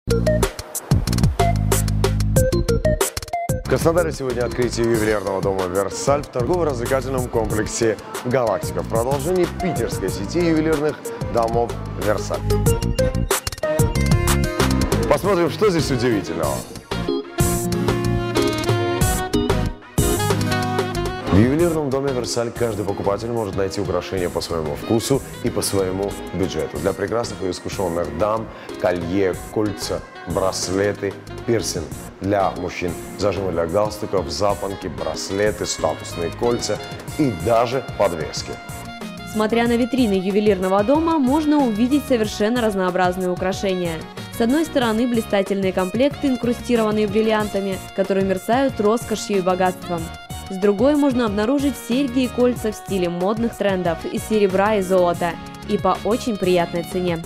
В Краснодаре сегодня открытие ювелирного дома «Версаль» в торгово-развлекательном комплексе «Галактика» в продолжении питерской сети ювелирных домов «Версаль». Посмотрим, что здесь удивительного. В ювелирном доме «Версаль» каждый покупатель может найти украшения по своему вкусу и по своему бюджету. Для прекрасных и искушенных дам – колье, кольца, браслеты, пирсинг. Для мужчин – зажимы для галстуков, запонки, браслеты, статусные кольца и даже подвески. Смотря на витрины ювелирного дома, можно увидеть совершенно разнообразные украшения. С одной стороны, блистательные комплекты, инкрустированные бриллиантами, которые мерцают роскошью и богатством. С другой можно обнаружить серьги и кольца в стиле модных трендов из серебра и золота и по очень приятной цене.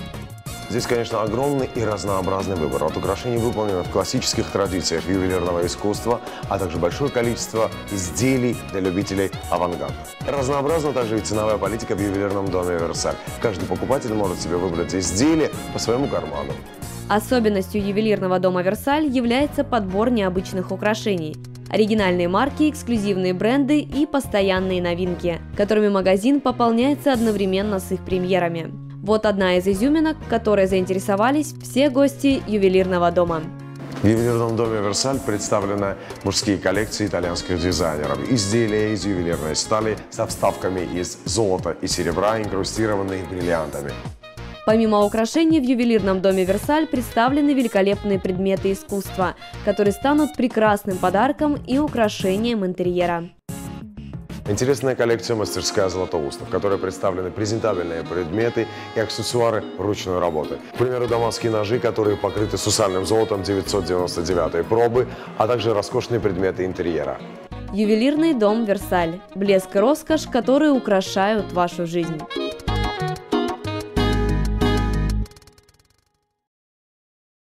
Здесь, конечно, огромный и разнообразный выбор. От украшений, выполненных в классических традициях ювелирного искусства, а также большое количество изделий для любителей авангарда. Разнообразна также и ценовая политика в ювелирном доме «Версаль». Каждый покупатель может себе выбрать изделие по своему карману. Особенностью ювелирного дома «Версаль» является подбор необычных украшений. Оригинальные марки, эксклюзивные бренды и постоянные новинки, которыми магазин пополняется одновременно с их премьерами. Вот одна из изюминок, которой заинтересовались все гости ювелирного дома. В ювелирном доме «Версаль» представлены мужские коллекции итальянских дизайнеров. Изделия из ювелирной стали со вставками из золота и серебра, инкрустированные бриллиантами. Помимо украшений в ювелирном доме «Версаль» представлены великолепные предметы искусства, которые станут прекрасным подарком и украшением интерьера. Интересная коллекция «Мастерская Златоуста», в которой представлены презентабельные предметы и аксессуары ручной работы. К примеру, дамасские ножи, которые покрыты сусальным золотом 999 пробы, а также роскошные предметы интерьера. Ювелирный дом «Версаль» – блеск и роскошь, которые украшают вашу жизнь.